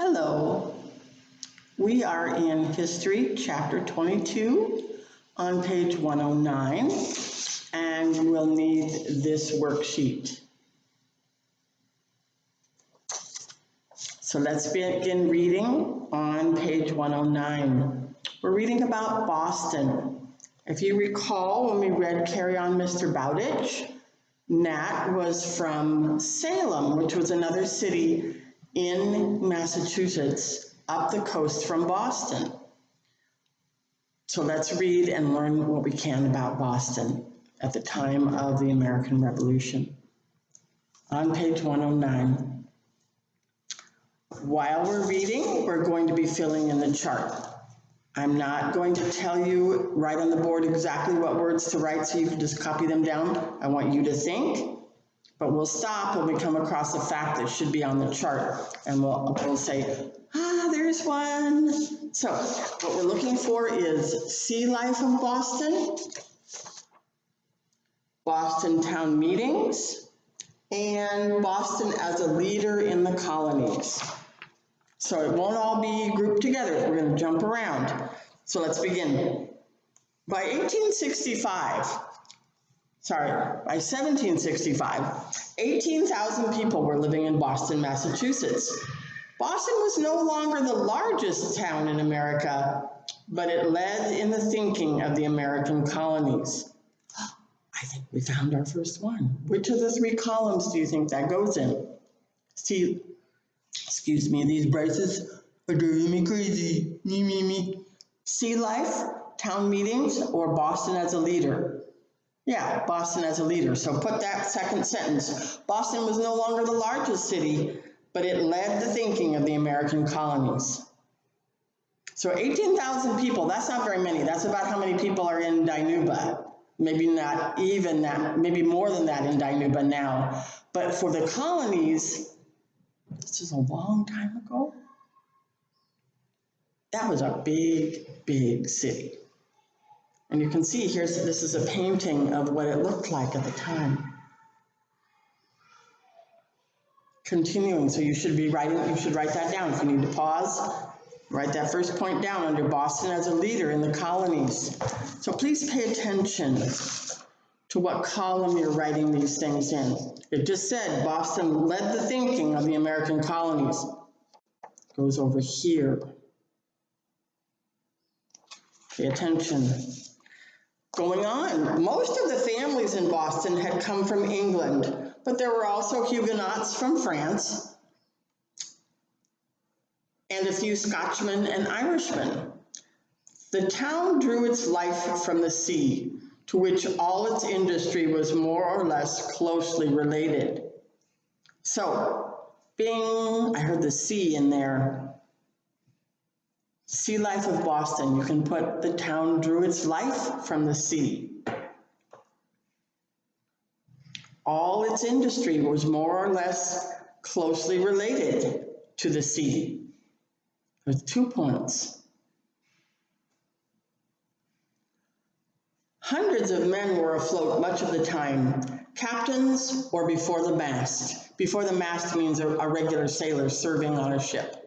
Hello. We are in History, Chapter 22, on page 109, and we'll need this worksheet. So let's begin reading on page 109. We're reading about Boston. If you recall, when we read Carry On, Mr. Bowditch, Nat was from Salem, which was another city in Massachusetts, up the coast from Boston. So let's read and learn what we can about Boston at the time of the American Revolution. On page 109. While we're reading, we're going to be filling in the chart. I'm not going to tell you right on the board exactly what words to write so you can just copy them down. I want you to think. But we'll stop when we come across a fact that should be on the chart, and we'll say, there's one. So what we're looking for is Sea Life of Boston, Boston Town Meetings, and Boston as a leader in the colonies. So it won't all be grouped together. We're going to jump around. So let's begin. By 1765, 18,000 people were living in Boston, Massachusetts. Boston was no longer the largest town in America, but it led in the thinking of the American colonies. I think we found our first one. Which of the three columns do you think that goes in? See, excuse me, these braces are driving me crazy. Me. Sea Life, Town Meetings, or Boston as a leader? Yeah, Boston as a leader. So put that second sentence. Boston was no longer the largest city, but it led the thinking of the American colonies. So 18,000 people, that's not very many. That's about how many people are in Dinuba. Maybe not even that, maybe more than that in Dinuba now. But for the colonies, this is a long time ago. That was a big, big city. And you can see here, this is a painting of what it looked like at the time. Continuing, so you should write that down. If you need to pause, write that first point down under Boston as a leader in the colonies. So please pay attention to what column you're writing these things in. It just said Boston led the thinking of the American colonies. It goes over here. Pay attention. Going on, most of the families in Boston had come from England, but there were also Huguenots from France and a few Scotchmen and Irishmen. The town drew its life from the sea, to which all its industry was more or less closely related. So, bing, I heard the sea in there. Sea Life of Boston, you can put the town drew its life from the sea. All its industry was more or less closely related to the sea. With 2 points. Hundreds of men were afloat much of the time, captains or before the mast. Before the mast means a regular sailor serving on a ship.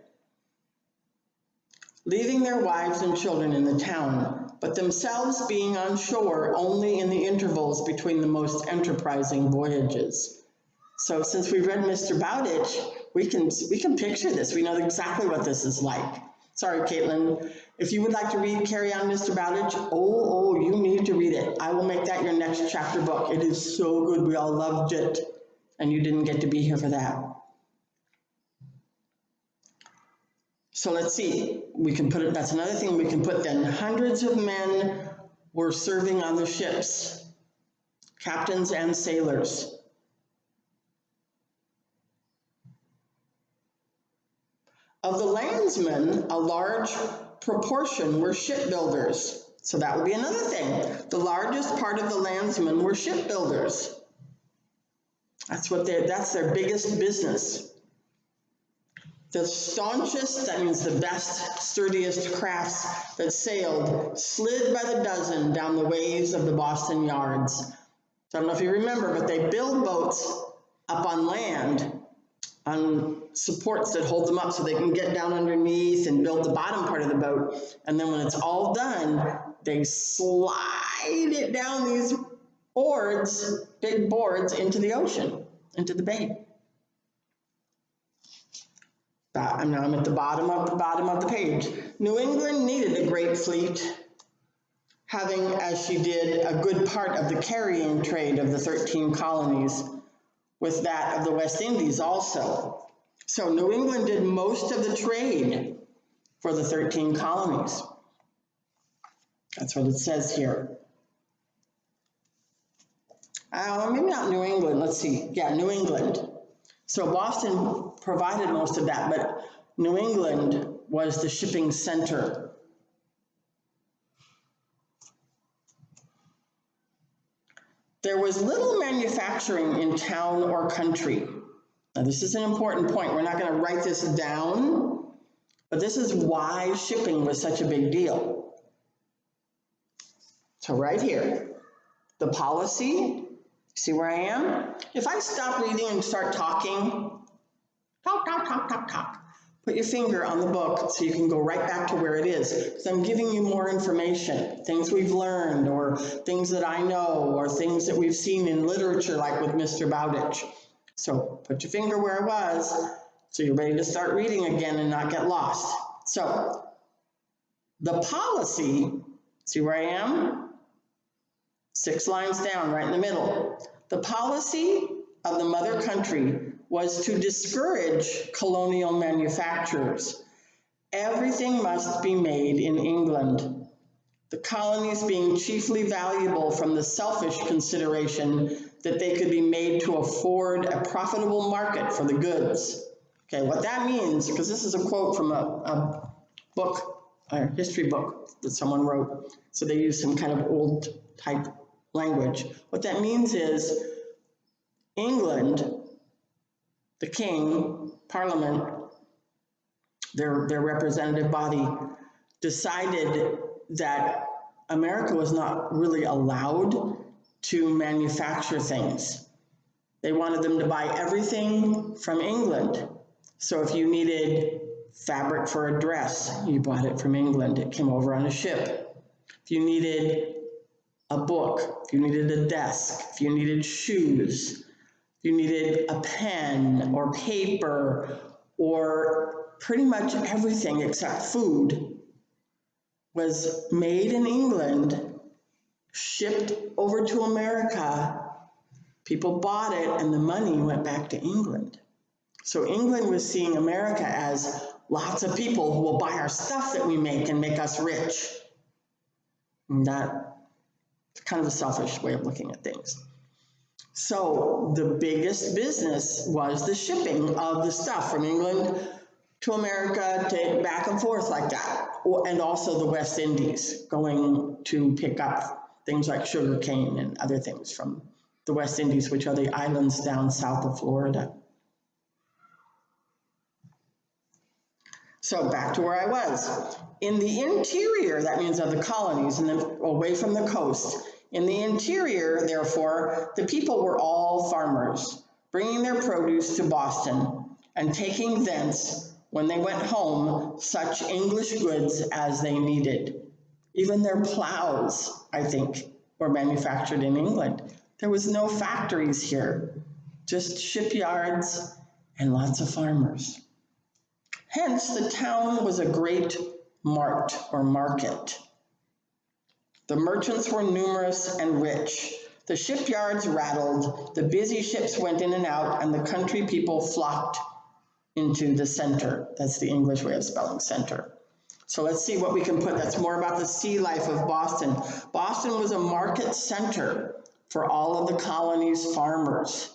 Leaving their wives and children in the town, but themselves being on shore only in the intervals between the most enterprising voyages. So since we read Mr. Bowditch, we can picture this. We know exactly what this is like. Sorry, Caitlin. If you would like to read Carry On, Mr. Bowditch, you need to read it. I will make that your next chapter book. It is so good. We all loved it. And you didn't get to be here for that. So let's see, we can put it, that's another thing we can put then. Hundreds of men were serving on the ships, captains and sailors. Of the landsmen, a large proportion were shipbuilders. So that would be another thing. The largest part of the landsmen were shipbuilders. That's their biggest business. The staunchest, that means the best, sturdiest crafts that sailed, slid by the dozen down the waves of the Boston yards. So I don't know if you remember, but they build boats up on land on supports that hold them up so they can get down underneath and build the bottom part of the boat. And then when it's all done, they slide it down these boards, big boards, into the ocean, into the bay. I'm at the bottom of the page. New England needed a great fleet, having, as she did, a good part of the carrying trade of the 13 colonies, with that of the West Indies also. So New England did most of the trade for the 13 colonies. That's what it says here. Maybe not New England, let's see. Yeah, New England. So Boston provided most of that, but New England was the shipping center. There was little manufacturing in town or country. Now, this is an important point. We're not going to write this down, but this is why shipping was such a big deal. So right here, the policy, see where I am? If I stop reading and start talking, talk, put your finger on the book so you can go right back to where it is. Because I'm giving you more information, things we've learned, or things that I know, or things that we've seen in literature, like with Mr. Bowditch. So put your finger where it was, so you're ready to start reading again and not get lost. So the policy, see where I am? 6 lines down, right in the middle. The policy of the mother country was to discourage colonial manufacturers. Everything must be made in England, the colonies being chiefly valuable from the selfish consideration that they could be made to afford a profitable market for the goods. Okay, what that means, because this is a quote from a book, a history book that someone wrote, so they use some kind of old type language. What that means is England, the king, parliament, their representative body, decided that America was not really allowed to manufacture things. They wanted them to buy everything from England. So if you needed fabric for a dress, you bought it from England. It came over on a ship. If you needed a book, if you needed a desk, if you needed shoes, if you needed a pen or paper, or pretty much everything except food was made in England, shipped over to America. People bought it and the money went back to England. So England was seeing America as lots of people who will buy our stuff that we make and make us rich. And that's kind of a selfish way of looking at things. So the biggest business was the shipping of the stuff from England to America, to back and forth like that. And also the West Indies, going to pick up things like sugar cane and other things from the West Indies, which are the islands down south of Florida. So back to where I was. In the interior, that means of the colonies, and then away from the coast. In the interior, therefore, the people were all farmers, bringing their produce to Boston and taking thence, when they went home, such English goods as they needed. Even their plows, I think, were manufactured in England. There was no factories here, just shipyards and lots of farmers. Hence, the town was a great mart or market. The merchants were numerous and rich. The shipyards rattled, the busy ships went in and out, and the country people flocked into the center. That's the English way of spelling center. So let's see what we can put. That's more about the sea life of Boston. Boston was a market center for all of the colony's farmers.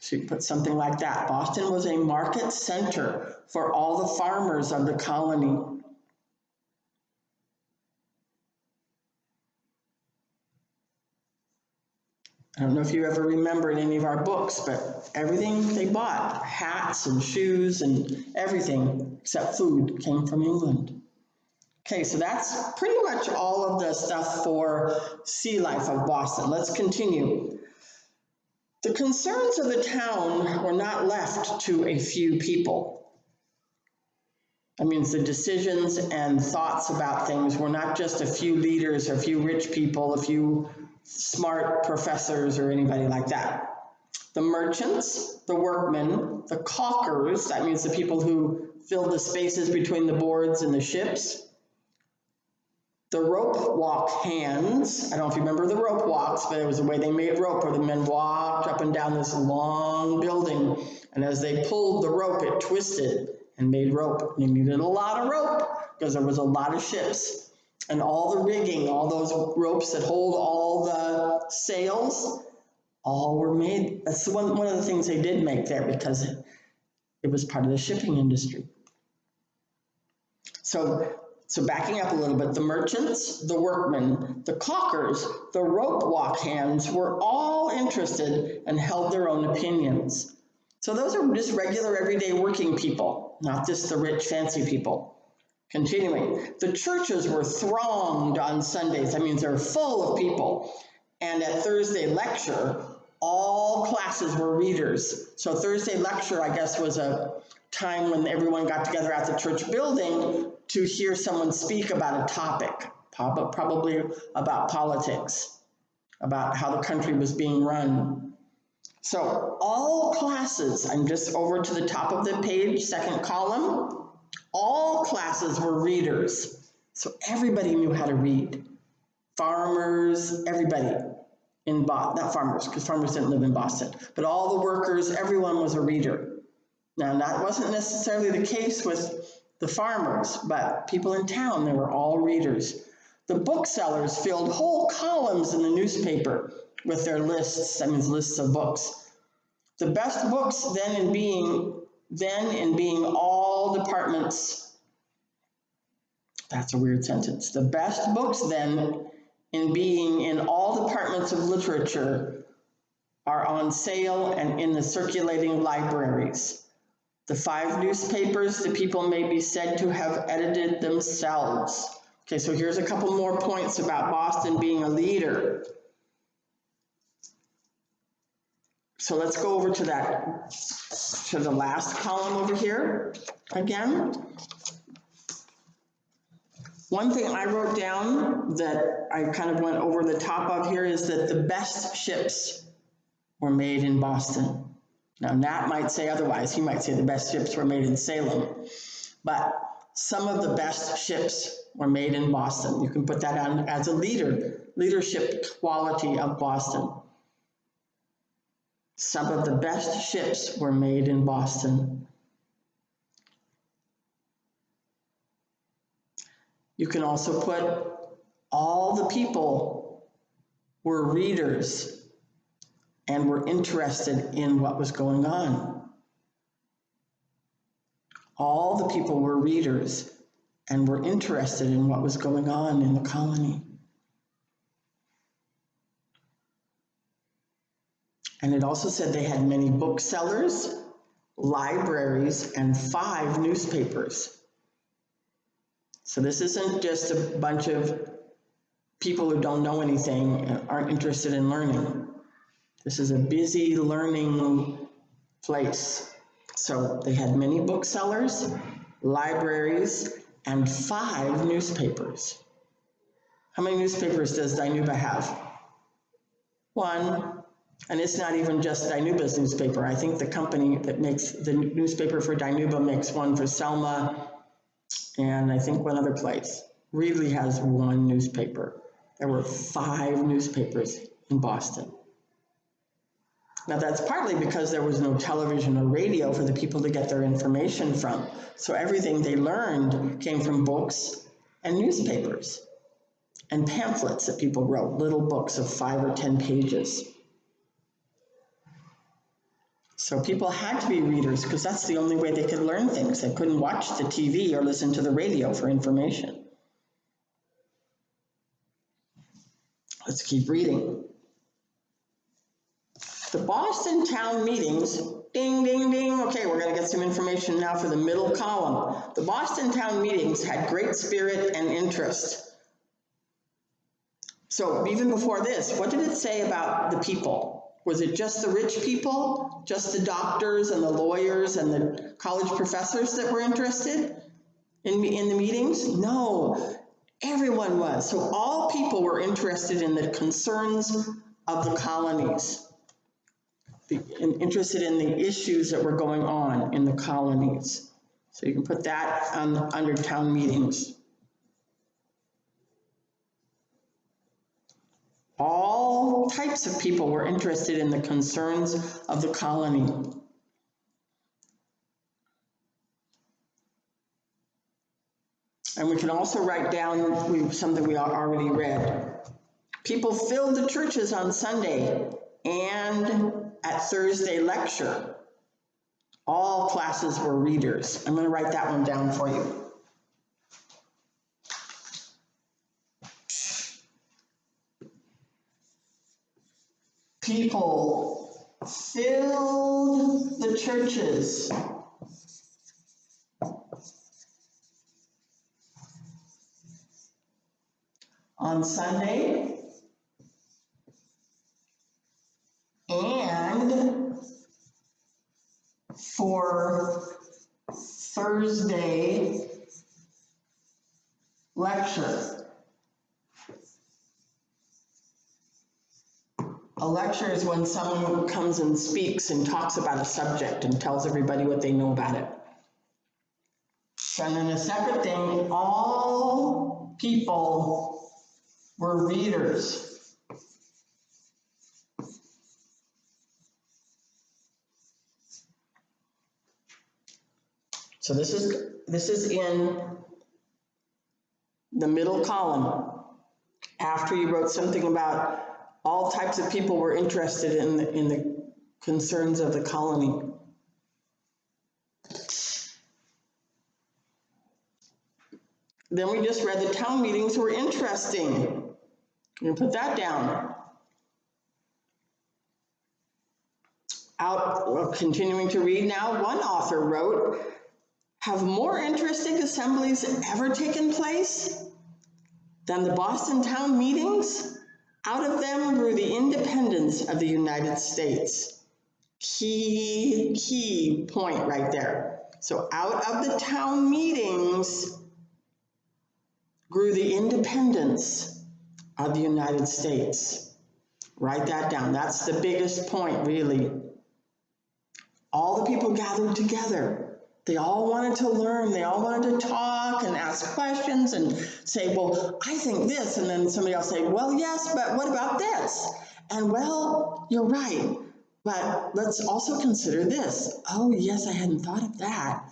So you put something like that. Boston was a market center for all the farmers of the colony. I don't know if you ever remember in any of our books, but everything they bought, hats and shoes and everything except food, came from England. Okay, so that's pretty much all of the stuff for sea life of Boston. Let's continue. The concerns of the town were not left to a few people. That means the decisions and thoughts about things were not just a few leaders, or a few rich people, a few smart professors, or anybody like that. The merchants, the workmen, the caulkers, that means the people who filled the spaces between the boards and the ships, the rope walk hands. I don't know if you remember the rope walks, but it was the way they made rope, where the men walked up and down this long building, and as they pulled the rope, it twisted and made rope. They needed a lot of rope because there was a lot of ships, and all the rigging, all those ropes that hold all the sails, all were made. That's one of the things they did make there, because it was part of the shipping industry. So backing up a little bit, the merchants, the workmen, the caulkers, the rope walk hands were all interested and held their own opinions. So those are just regular, everyday working people, not just the rich, fancy people. Continuing, the churches were thronged on Sundays. That means they're full of people. And at Thursday lecture, all classes were readers. So Thursday lecture, I guess, was a time when everyone got together at the church building to hear someone speak about a topic, probably about politics, about how the country was being run. So all classes, I'm just over to the top of the page, second column, all classes were readers. So everybody knew how to read. Farmers, everybody. Not farmers, because farmers didn't live in Boston, but all the workers, everyone was a reader. Now, that wasn't necessarily the case with the farmers, but people in town, they were all readers. The booksellers filled whole columns in the newspaper with their lists, that means lists of books. The best books then in being all departments, that's a weird sentence. The best books then in being in all departments of literature are on sale and in the circulating libraries. The 5 newspapers the people may be said to have edited themselves. Okay, so here's a couple more points about Boston being a leader. So let's go over to the last column over here again. One thing I wrote down that I kind of went over the top of here is that the best ships were made in Boston. Now, Nat might say otherwise. He might say the best ships were made in Salem. But some of the best ships were made in Boston. You can put that on as a leadership quality of Boston. Some of the best ships were made in Boston. You can also put all the people were readers and were interested in what was going on. All the people were readers and were interested in what was going on in the colony. And it also said they had many booksellers, libraries, and 5 newspapers. So this isn't just a bunch of people who don't know anything and aren't interested in learning. This is a busy learning place. So they had many booksellers, libraries, and 5 newspapers. How many newspapers does Dinuba have? 1. And it's not even just Dinuba's newspaper. I think the company that makes the newspaper for Dinuba makes one for Selma, and I think one other place. Reedley has 1 newspaper. There were 5 newspapers in Boston. Now that's partly because there was no television or radio for the people to get their information from. So everything they learned came from books and newspapers and pamphlets that people wrote, little books of 5 or 10 pages. So people had to be readers because that's the only way they could learn things. They couldn't watch the TV or listen to the radio for information. Let's keep reading. The Boston town meetings, ding, ding, ding. Okay, we're going to get some information now for the middle column. The Boston town meetings had great spirit and interest. So even before this, what did it say about the people? Was it just the rich people, just the doctors and the lawyers and the college professors that were interested in the meetings? No, everyone was. So all people were interested in the concerns of the colonies, interested in the issues that were going on in the colonies. So you can put that under town meetings. All types of people were interested in the concerns of the colony. And we can also write down something we already read. People filled the churches on Sunday and at Thursday lecture. All classes were readers. I'm going to write that one down for you. People filled the churches on Sunday and for Thursday lecture. A lecture is when someone comes and speaks and talks about a subject and tells everybody what they know about it. And then the second thing, all people were readers. So this is in the middle column. After you wrote something about all types of people were interested in the concerns of the colony. Then we just read the town meetings were interesting. You put that down. Continuing to read now, one author wrote, have more interesting assemblies ever taken place than the Boston town meetings? Out of them grew the independence of the United States. Key point right there. So out of the town meetings grew the independence of the United States. Write that down. That's the biggest point, really. All the people gathered together. They all wanted to learn. They all wanted to talk and ask questions and say, well, I think this. And then somebody else say, well, yes, but what about this? And well, you're right, but let's also consider this. Oh, yes, I hadn't thought of that.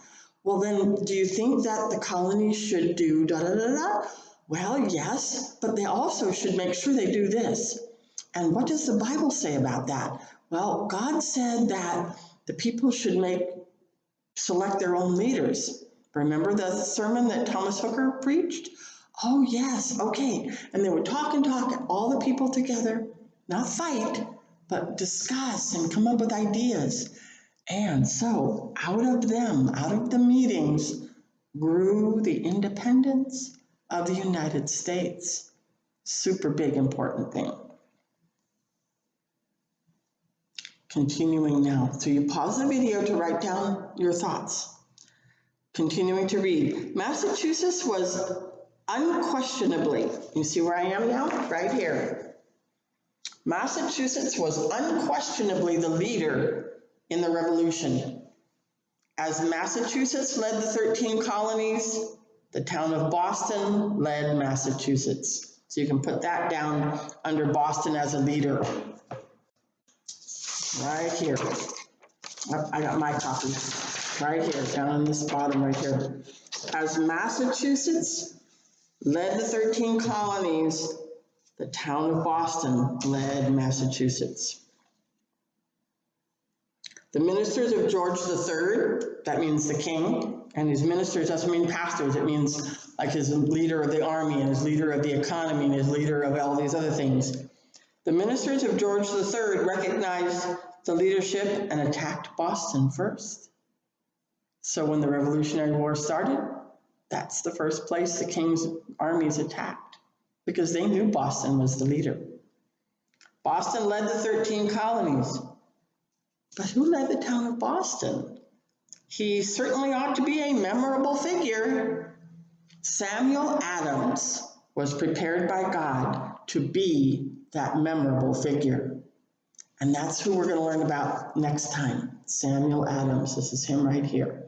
Well, then do you think that the colonies should do da-da-da-da? Well, yes, but they also should make sure they do this. And what does the Bible say about that? Well, God said that the people should select their own leaders. Remember the sermon that Thomas Hooker preached? Oh, yes, okay. And they would talk and talk, all the people together, not fight, but discuss and come up with ideas. And so out of the meetings, grew the independence of the United States. Super big, important thing. Continuing now. So you pause the video to write down your thoughts. Continuing to read. Massachusetts was unquestionably, you see where I am now? Right here. Massachusetts was unquestionably the leader in the Revolution. As Massachusetts led the 13 colonies, the town of Boston led Massachusetts. So you can put that down under Boston as a leader. Right here. I got my copy. Right here, down on this bottom right here. As Massachusetts led the 13 colonies, the town of Boston led Massachusetts. The ministers of George III, that means the king, and his ministers doesn't mean pastors, it means like his leader of the army and his leader of the economy and his leader of all these other things. The ministers of George III recognized the leadership and attacked Boston first. So when the Revolutionary War started, that's the first place the king's armies attacked because they knew Boston was the leader. Boston led the 13 colonies. But who led the town of Boston? He certainly ought to be a memorable figure. Samuel Adams was prepared by God to be that memorable figure. And that's who we're going to learn about next time. Samuel Adams. This is him right here.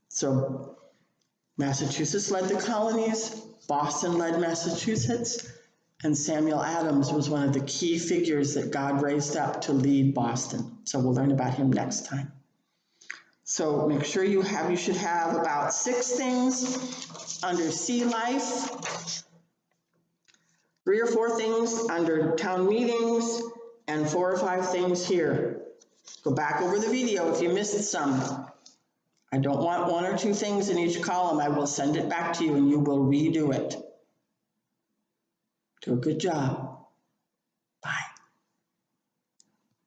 So Massachusetts led the colonies, Boston led Massachusetts, and Samuel Adams was one of the key figures that God raised up to lead Boston. So we'll learn about him next time. So make sure you should have about 6 things under sea life, 3 or 4 things under town meetings, and 4 or 5 things here. Go back over the video if you missed some. I don't want 1 or 2 things in each column. I will send it back to you and you will redo it. Do a good job.